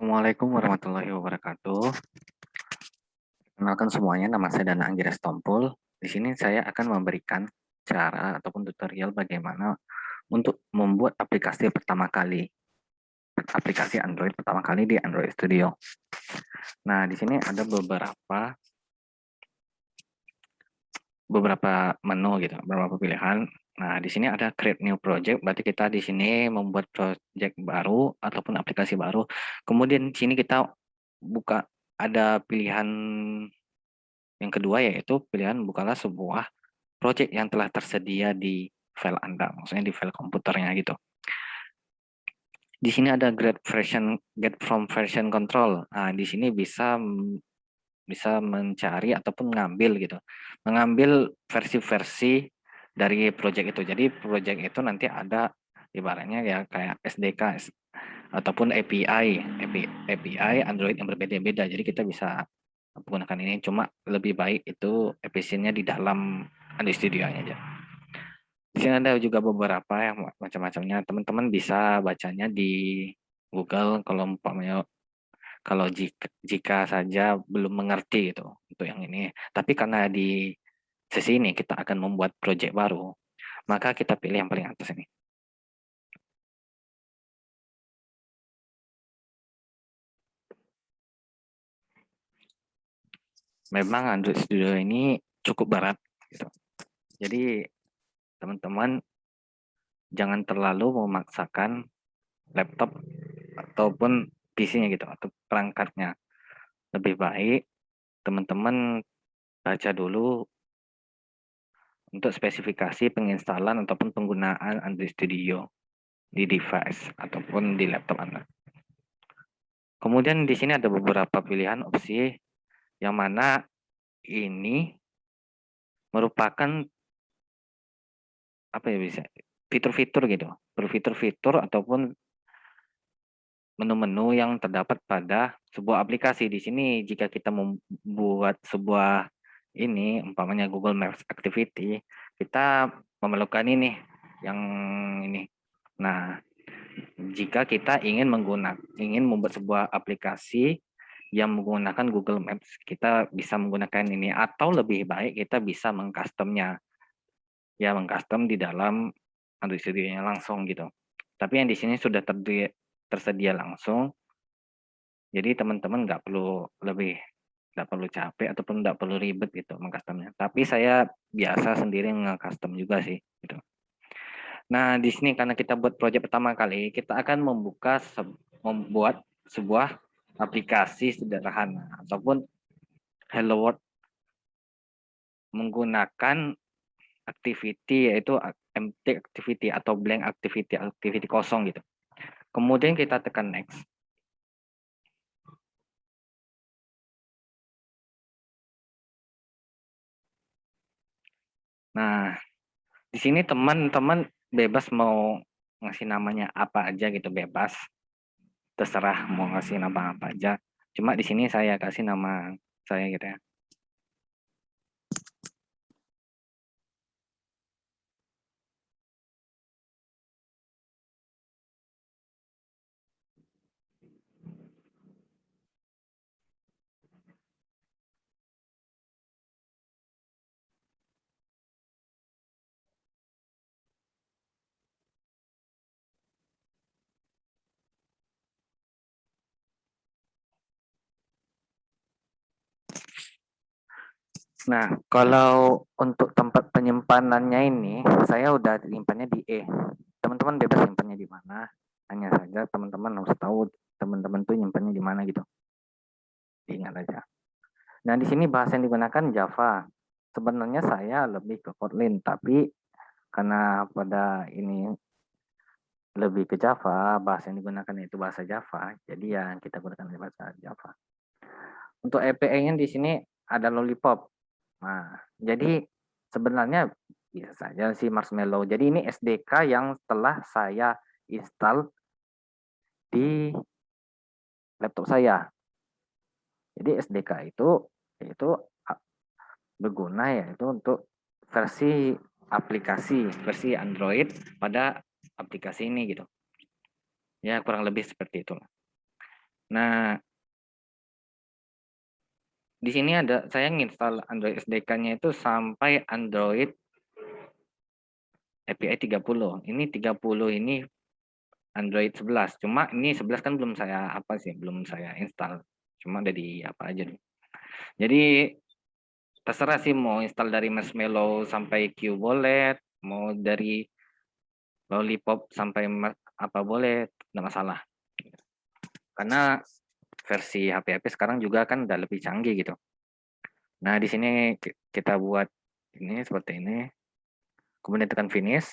Assalamualaikum warahmatullahi wabarakatuh. Perkenalkan semuanya, nama saya Dana Anggira Stompul. Di sini saya akan memberikan cara ataupun tutorial bagaimana untuk membuat aplikasi Android pertama kali di Android Studio. Nah, di sini ada beberapa menu gitu, beberapa pilihan. Nah, di sini ada create new project, berarti kita di sini membuat project baru ataupun aplikasi baru. Kemudian di sini kita buka ada pilihan yang kedua, yaitu pilihan bukalah sebuah project yang telah tersedia di file Anda, maksudnya di file komputernya gitu. Di sini ada get from version control. Nah, di sini bisa mencari ataupun mengambil versi-versi dari project itu. Jadi project itu nanti ada ibaratnya ya kayak SDK ataupun API Android yang berbeda-beda. Jadi kita bisa menggunakan ini, cuma lebih baik itu efisiennya di dalam Android Studio aja. Di sini ada juga beberapa yang macam-macamnya. Teman-teman bisa bacanya di Google kalau jika saja belum mengerti gitu untuk yang ini. Tapi karena di sesi ini kita akan membuat project baru, maka kita pilih yang paling atas ini. Memang Android Studio ini cukup berat gitu. Jadi teman-teman jangan terlalu memaksakan laptop ataupun PC-nya gitu atau perangkatnya. Lebih baik teman-teman baca dulu untuk spesifikasi penginstalan ataupun penggunaan Android Studio di device ataupun di laptop Anda. Kemudian di sini ada beberapa pilihan opsi yang mana ini merupakan apa ya bisa fitur-fitur gitu, fitur-fitur ataupun menu-menu yang terdapat pada sebuah aplikasi. Di sini jika kita membuat sebuah ini umpamanya Google Maps Activity, kita memerlukan ini yang ini. Nah, jika kita ingin membuat sebuah aplikasi yang menggunakan Google Maps, kita bisa menggunakan ini atau lebih baik kita bisa mengcustomnya. Ya, mengcustom di dalam Android Studio-nya langsung gitu. Tapi yang di sini sudah tersedia langsung, jadi teman-teman nggak perlu capek ataupun nggak perlu ribet gitu mengcustomnya. Tapi saya biasa sendiri nge-custom juga sih gitu. Nah, di sini karena kita buat project pertama kali, kita akan membuat sebuah aplikasi sederhana ataupun Hello World menggunakan activity, yaitu empty activity atau blank activity, activity kosong gitu. Kemudian kita tekan next. Nah, di sini teman-teman bebas mau ngasih namanya apa aja gitu, bebas. Terserah mau ngasih nama apa aja. Cuma di sini saya kasih nama saya gitu ya. Nah, kalau untuk tempat penyimpanannya ini, saya udah simpannya di E. Teman-teman bebas simpannya di mana. Hanya saja teman-teman harus tahu teman-teman tuh nyimpannya di mana gitu. Diingat aja. Nah, di sini bahasa yang digunakan Java. Sebenarnya saya lebih ke Kotlin, tapi karena pada ini lebih ke Java, bahasa yang digunakan itu bahasa Java, jadi ya kita gunakan bahasa Java. Untuk API-nya di sini ada Lollipop. Nah, jadi sebenarnya bisa saja sih Marshmallow. Jadi ini SDK yang telah saya install di laptop saya. Jadi SDK itu berguna yaitu untuk versi versi Android pada aplikasi ini gitu. Ya kurang lebih seperti itu. Nah, di sini ada saya nginstal Android SDK-nya itu sampai Android API 30. Ini 30 ini Android 11. Cuma ini 11 kan belum saya belum saya install. Cuma ada di apa aja nih. Jadi terserah sih mau install dari Marshmallow sampai Q boleh, mau dari Lollipop sampai apa boleh, enggak masalah. Karena versi HP-HP sekarang juga kan udah lebih canggih gitu. Nah, di sini kita buat ini seperti ini. Kemudian tekan finish.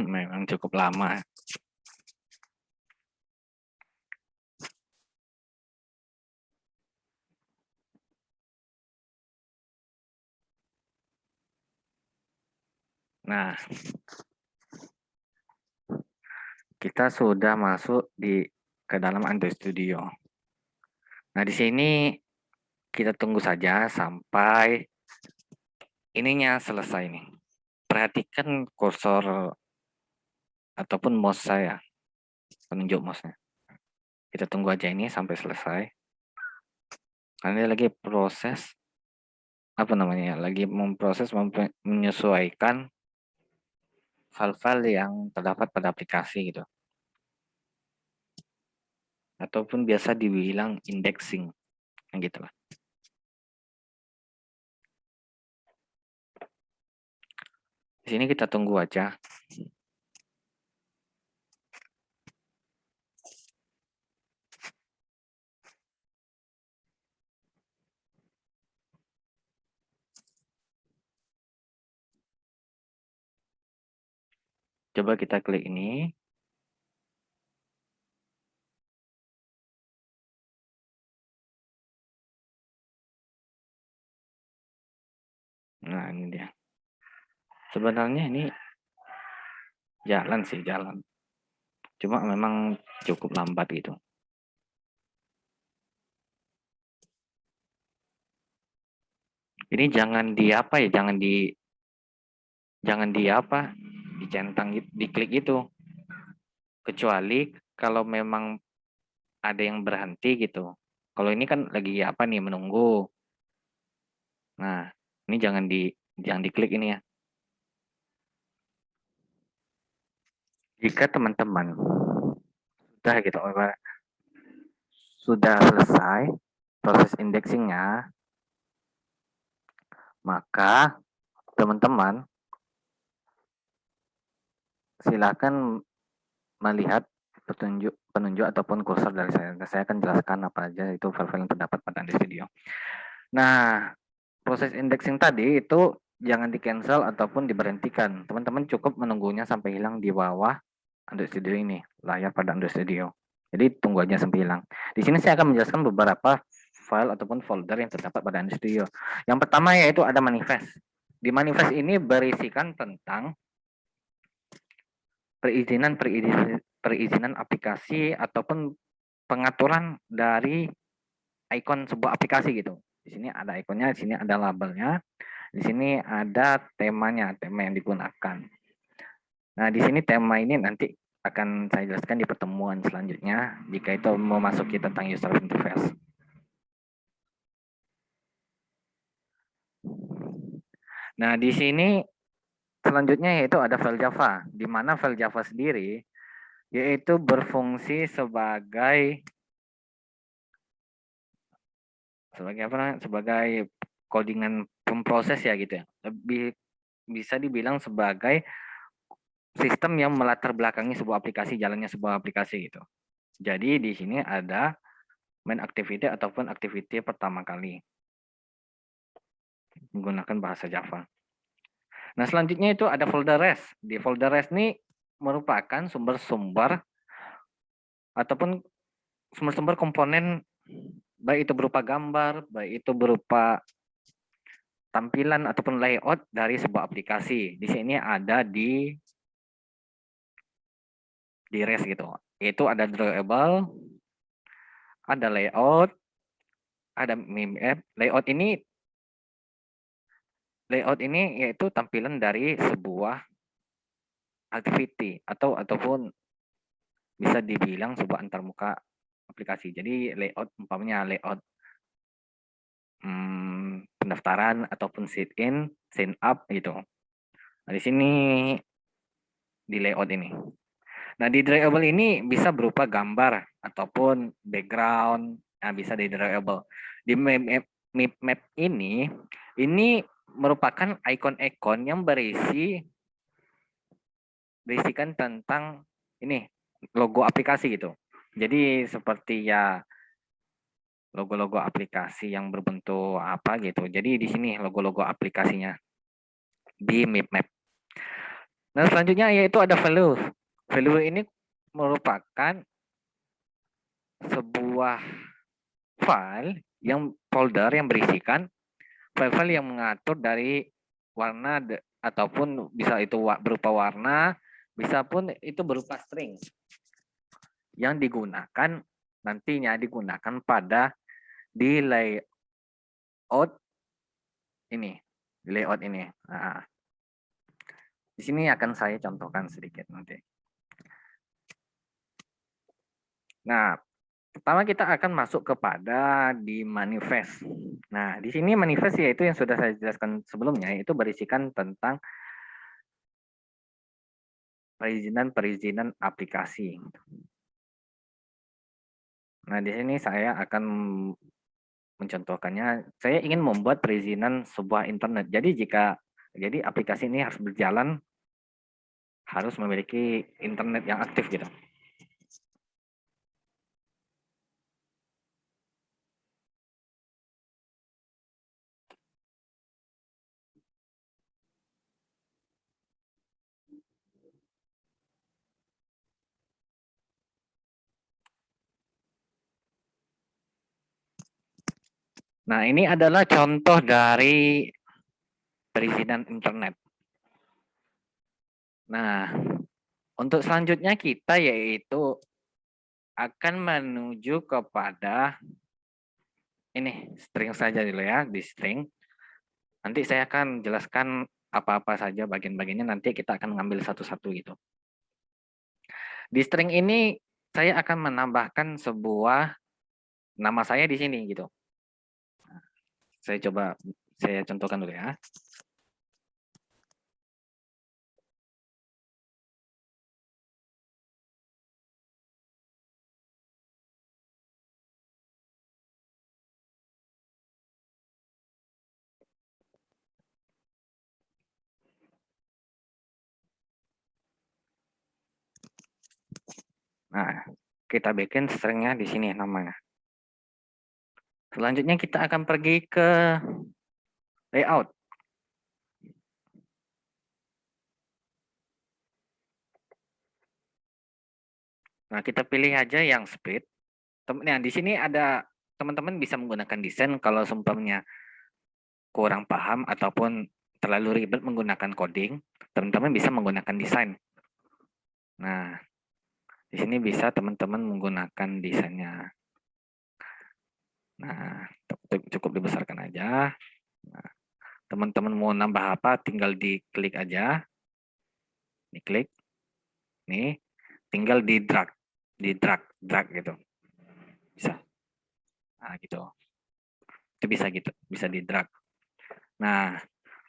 Memang cukup lama. Nah, kita sudah masuk ke dalam Android Studio. Nah, di sini kita tunggu saja sampai ininya selesai nih. Perhatikan kursor ataupun mouse saya, penunjuk mouse-nya. Kita tunggu aja ini sampai selesai. Karena dia lagi proses lagi memproses menyesuaikan file-file yang terdapat pada aplikasi gitu. Ataupun biasa dibilang indexing, gitu lah. Di sini kita tunggu aja. Coba kita klik ini. Nah, ini dia. Sebenarnya ini jalan sih, jalan. Cuma memang cukup lambat gitu. Ini jangan dicentang gitu, diklik itu. Kecuali kalau memang ada yang berhenti gitu. Kalau ini kan lagi menunggu. Nah, ini jangan diklik ini ya. Jika teman-teman sudah selesai proses indexingnya, maka teman-teman silakan melihat penunjuk ataupun kursor dari saya. Saya akan jelaskan apa aja itu file-file yang terdapat pada Android Studio. Nah, proses indexing tadi itu jangan di-cancel ataupun diberhentikan. Teman-teman cukup menunggunya sampai hilang di bawah Android Studio ini, layar pada Android Studio. Jadi tunggu aja sampai hilang. Di sini saya akan menjelaskan beberapa file ataupun folder yang terdapat pada Android Studio. Yang pertama yaitu ada manifest. Di manifest ini berisikan tentang perizinan aplikasi ataupun pengaturan dari ikon sebuah aplikasi gitu. Di sini ada ikonnya, di sini ada labelnya, di sini ada temanya, tema yang digunakan. Nah, di sini tema ini nanti akan saya jelaskan di pertemuan selanjutnya jika itu memasuki tentang user interface. Nah, di sini selanjutnya yaitu ada file Java, di mana file Java sendiri yaitu berfungsi sebagai sebagai codingan pemproses ya gitu ya. Lebih bisa dibilang sebagai sistem yang melatar belakangi sebuah aplikasi, jalannya sebuah aplikasi gitu. Jadi di sini ada main activity ataupun activity pertama kali menggunakan bahasa Java. Nah, selanjutnya itu ada folder rest. Di folder rest ini merupakan sumber-sumber ataupun sumber-sumber komponen, baik itu berupa gambar, baik itu berupa tampilan ataupun layout dari sebuah aplikasi. Di sini ada di REST gitu. Itu ada drawable, ada layout, ada map. Layout ini yaitu tampilan dari sebuah activity ataupun bisa dibilang sebuah antarmuka aplikasi. Jadi layout umpamanya layout pendaftaran ataupun sign in, sign up gitu. Nah, di sini di layout ini. Nah, di drawable ini bisa berupa gambar ataupun background, nah bisa di drawable. Di map ini merupakan ikon-ikon yang berisikan tentang ini logo aplikasi gitu. Jadi seperti ya logo-logo aplikasi yang berbentuk apa gitu. Jadi di sini logo-logo aplikasinya di map. Nah, selanjutnya yaitu ada value. Value ini merupakan sebuah file folder yang berisikan file-file yang mengatur dari warna ataupun bisa itu berupa warna, bisa pun itu berupa string yang nantinya digunakan pada di layout ini, Nah, di sini akan saya contohkan sedikit nanti. Nah, pertama kita akan masuk kepada di manifest. Nah, di sini manifest yaitu yang sudah saya jelaskan sebelumnya, itu berisikan tentang perizinan aplikasi. Nah, di sini saya akan mencontohkannya. Saya ingin membuat perizinan sebuah internet. Jadi aplikasi ini harus berjalan, harus memiliki internet yang aktif gitu. Nah, ini adalah contoh dari perizinan internet. Nah, untuk selanjutnya kita yaitu akan menuju kepada ini string saja dulu ya, di string. Nanti saya akan jelaskan apa-apa saja bagian-bagiannya, nanti kita akan ngambil satu-satu gitu. Di string ini saya akan menambahkan sebuah nama saya di sini gitu. Saya contohkan dulu ya. Nah, kita bikin stringnya di sini namanya. Selanjutnya kita akan pergi ke layout. Nah, kita pilih aja yang split. Nah, di sini ada teman-teman bisa menggunakan desain kalau seumpamanya kurang paham ataupun terlalu ribet menggunakan coding, teman-teman bisa menggunakan desain. Nah, di sini bisa teman-teman menggunakan desainnya. Nah, cukup dibesarkan aja. Nah, teman-teman mau nambah apa, tinggal diklik aja. Diklik. Nih, tinggal drag gitu. Bisa. Nah, gitu. Itu bisa gitu, bisa drag. Nah,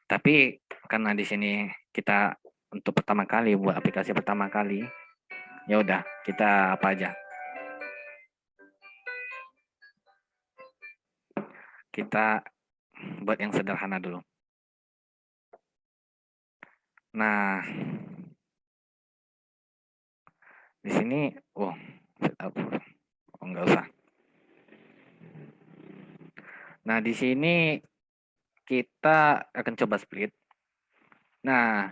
tapi karena di sini kita untuk pertama kali buat aplikasi pertama kali, ya udah kita apa aja. Kita buat yang sederhana dulu. Nah, di sini, enggak usah. Nah, di sini kita akan coba split. Nah,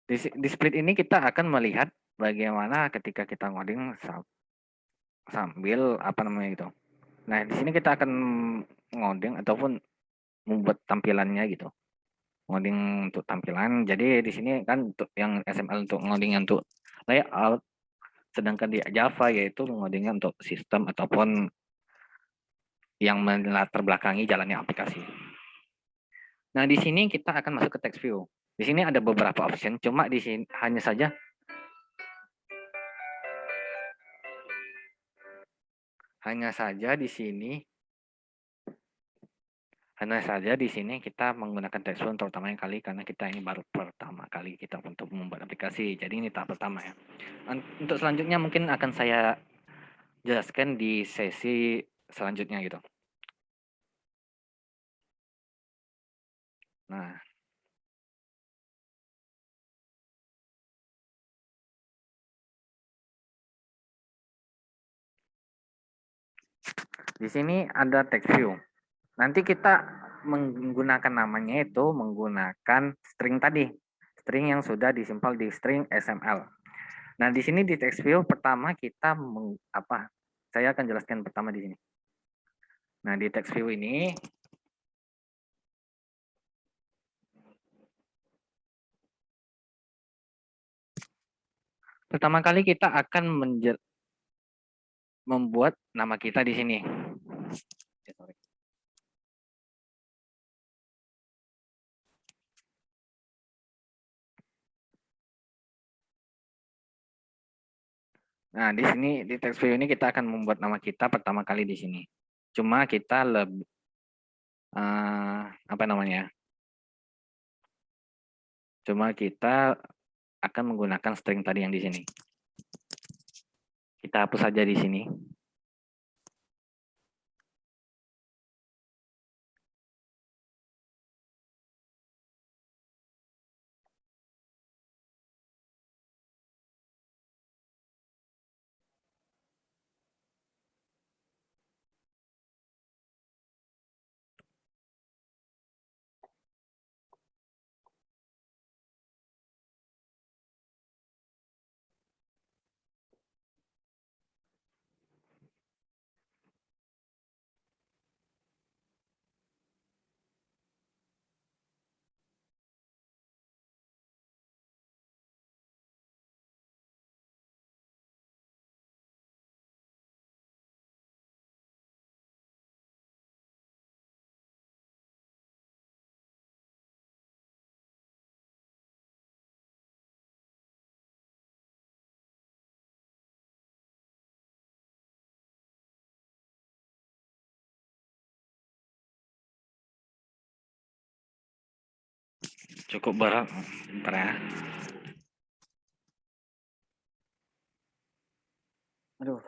di split ini kita akan melihat bagaimana ketika kita ngoding sambil apa namanya itu. Nah, di sini kita akan ngoding ataupun membuat tampilannya gitu. Ngoding untuk tampilan. Jadi di sini kan untuk yang XML untuk ngoding untuk layout, sedangkan di Java yaitu ngodingnya untuk sistem ataupun yang melatar belakangi jalannya aplikasi. Nah, di sini kita akan masuk ke text view. Di sini ada beberapa option, cuma di sini hanya saja di sini kita menggunakan text view terutama yang kali karena kita ini baru pertama kali kita untuk membuat aplikasi. Jadi ini tahap pertama ya. Untuk selanjutnya mungkin akan saya jelaskan di sesi selanjutnya gitu. Nah, di sini ada text view. Nanti kita menggunakan namanya itu menggunakan string tadi. String yang sudah disimpal di string XML. Nah, di sini di text view pertama kita Saya akan jelaskan pertama di sini. Nah, di text view ini pertama kali kita akan membuat nama kita di sini. Nah, di sini di text view ini kita akan membuat nama kita pertama kali di sini. Cuma kita lebih apa namanya? Cuma kita akan menggunakan string tadi yang di sini. Kita hapus saja di sini. Cukup berat. Bentar ya. Aduh.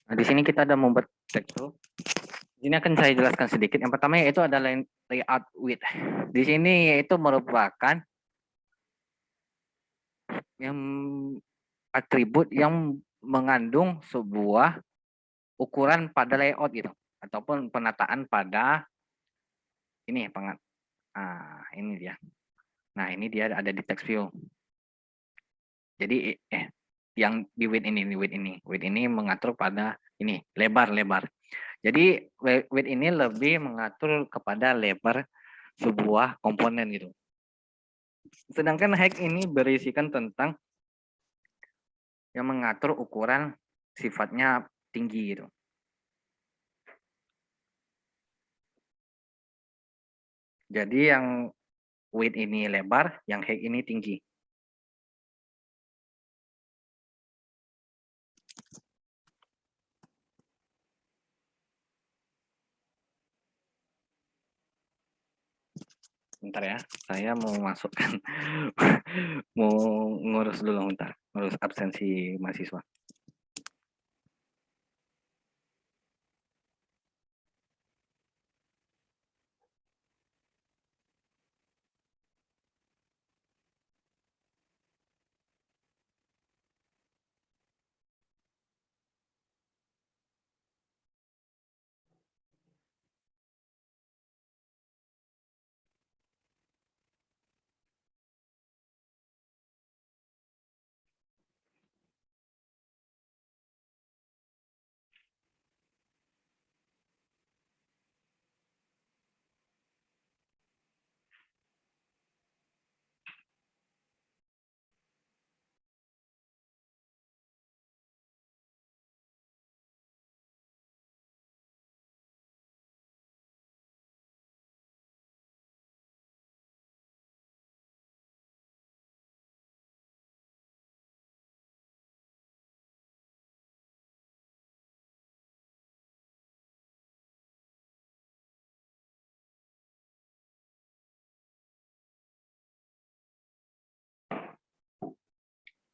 Nah, di sini kita ada membuat text view. Ini akan saya jelaskan sedikit. Yang pertama yaitu adalah layout width. Di sini yaitu merupakan yang atribut yang mengandung sebuah ukuran pada layout gitu ataupun penataan pada ini ini dia. Nah, ini dia ada di text view. Jadi yang di width ini mengatur pada ini lebar. Jadi width ini lebih mengatur kepada lebar sebuah komponen gitu. Sedangkan height ini berisikan tentang yang mengatur ukuran sifatnya tinggi gitu. Jadi yang width ini lebar, yang height ini tinggi. Bentar ya, saya mau masukkan, mau ngurus dulu bentar, ngurus absensi mahasiswa.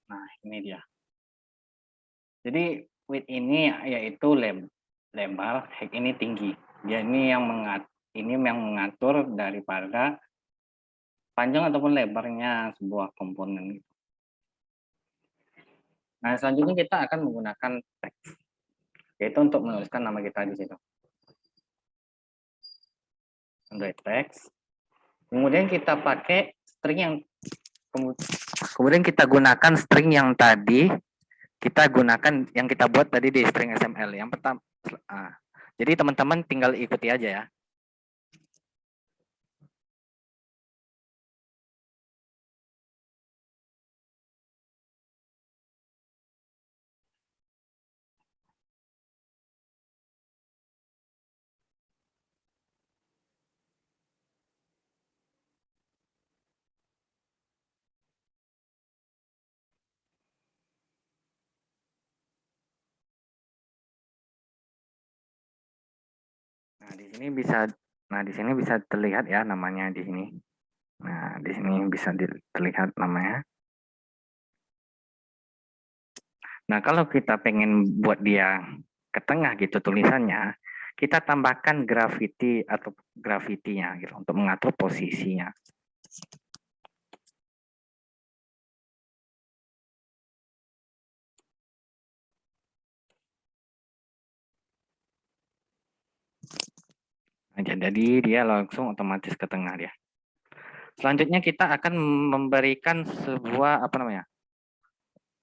Nah, ini dia. Jadi width ini yaitu lebar, height ini tinggi. Dia ini yang mengatur daripada panjang ataupun lebarnya sebuah komponen. Nah, selanjutnya kita akan menggunakan teks, yaitu untuk menuliskan nama kita di situ. Untuk teks. Kemudian kita pakai string yang kemudian kita gunakan string yang tadi kita gunakan yang kita buat tadi di string XML. Yang pertama, jadi teman-teman tinggal ikuti aja ya. Nah, di sini bisa terlihat ya namanya di sini. Nah, di sini bisa terlihat namanya. Nah, kalau kita pengen buat dia ke tengah gitu tulisannya, kita tambahkan graffiti atau grafitinya gitu untuk mengatur posisinya. Nah, jadi dia langsung otomatis ke tengah dia. Selanjutnya kita akan memberikan sebuah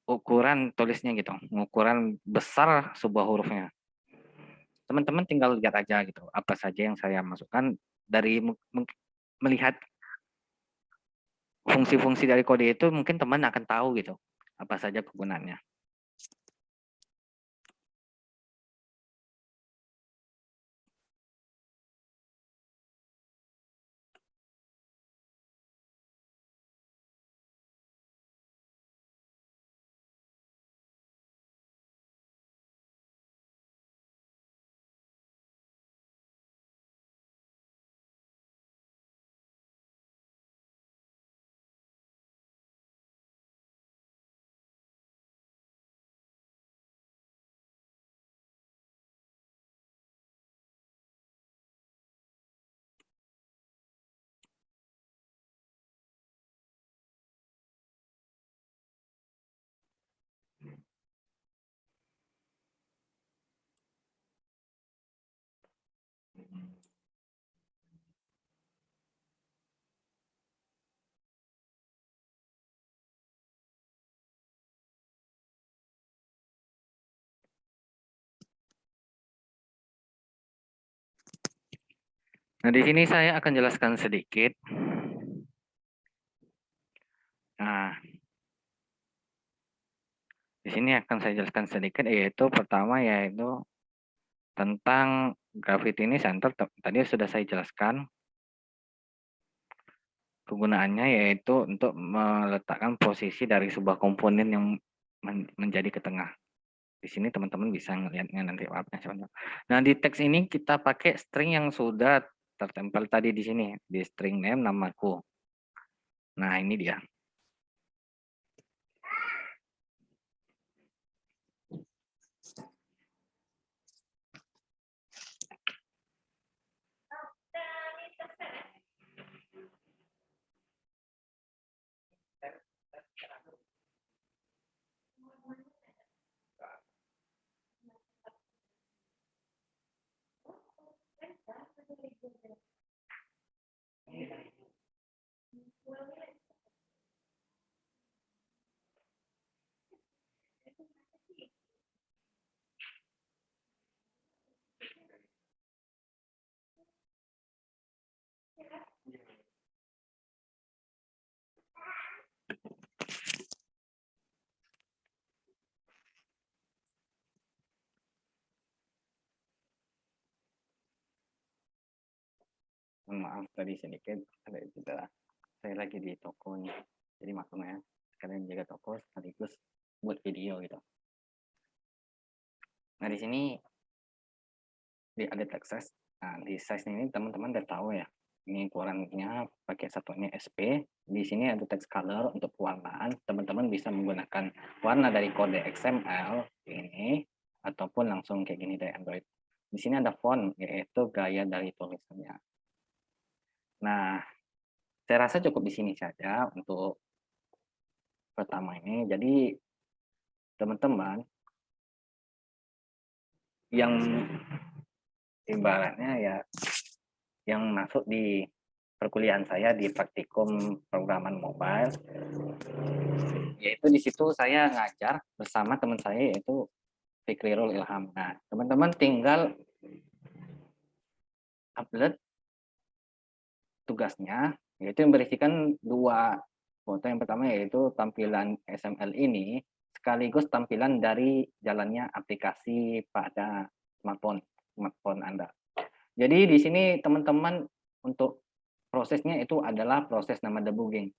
ukuran tulisnya gitu, ukuran besar sebuah hurufnya. Teman-teman tinggal lihat aja gitu, apa saja yang saya masukkan dari melihat fungsi-fungsi dari kode itu mungkin teman akan tahu gitu, apa saja kegunaannya. Nah, di sini saya akan jelaskan sedikit. Nah, di sini akan saya jelaskan sedikit, yaitu pertama yaitu tentang Gravity ini center tadi sudah saya jelaskan. Kegunaannya yaitu untuk meletakkan posisi dari sebuah komponen yang menjadi ke tengah. Di sini teman-teman bisa melihatnya nanti apa-apa. Nah, di teks ini kita pakai string yang sudah tertempel tadi di sini, di string name namaku. Nah, ini dia. Maaf tadi sedikit ada cedera. Saya lagi di toko nih, jadi maklumnya sekalian jaga toko sekaligus buat video gitu. Nah, di sini ada text size. Nah, di size ini teman-teman udah tahu ya. Ini ukurannya pakai satuannya SP. Di sini ada text color untuk pewarnaan. Teman-teman bisa menggunakan warna dari kode XML ini ataupun langsung kayak gini dari Android. Di sini ada font, yaitu gaya dari tulisannya. Nah, saya rasa cukup di sini saja untuk pertama ini. Jadi teman-teman yang ibaratnya ya yang masuk di perkuliahan saya di praktikum programan mobile, yaitu di situ saya ngajar bersama teman saya yaitu Fikrirul Ilham. Nah, teman-teman tinggal upload tugasnya, yaitu yang berisikan dua foto. Yang pertama yaitu tampilan XML ini, sekaligus tampilan dari jalannya aplikasi pada smartphone Anda. Jadi di sini teman-teman untuk prosesnya itu adalah proses nama debugging.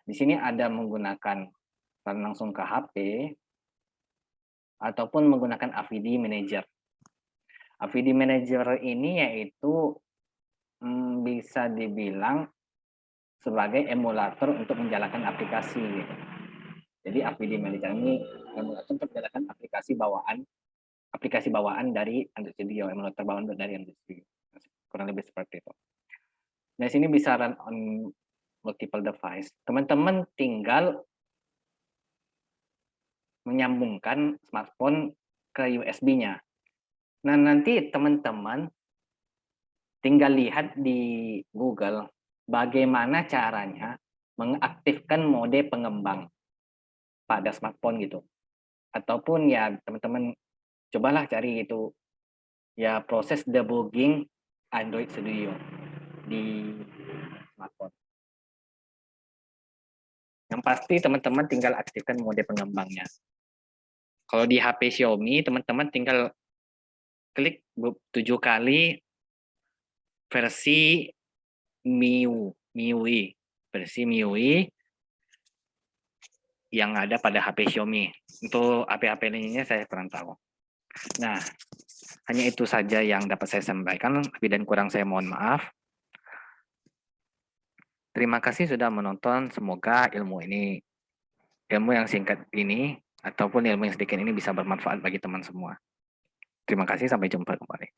Di sini ada menggunakan langsung ke HP ataupun menggunakan AVD Manager. AVD Manager ini yaitu bisa dibilang sebagai emulator untuk menjalankan aplikasi. Gitu. Jadi AVD Manager ini emulator untuk menjalankan aplikasi bawaan dari Android Studio, emulator bawaan dari Android Studio. Kurang lebih seperti itu. Nah, sini bisa run on multiple device. Teman-teman tinggal menyambungkan smartphone ke USB-nya. Nah, nanti teman-teman tinggal lihat di Google bagaimana caranya mengaktifkan mode pengembang pada smartphone gitu. Ataupun ya teman-teman cobalah cari itu ya proses debugging Android Studio di smartphone. Yang pasti teman-teman tinggal aktifkan mode pengembangnya. Kalau di HP Xiaomi, teman-teman tinggal klik 7 kali versi MIUI, versi MIUI yang ada pada HP Xiaomi. Untuk HP-HP lainnya saya kurang tahu. Nah, hanya itu saja yang dapat saya sampaikan. Lebih dan kurang saya mohon maaf. Terima kasih sudah menonton. Semoga ilmu yang singkat ini, ataupun ilmu yang sedikit ini bisa bermanfaat bagi teman semua. Terima kasih, sampai jumpa kembali.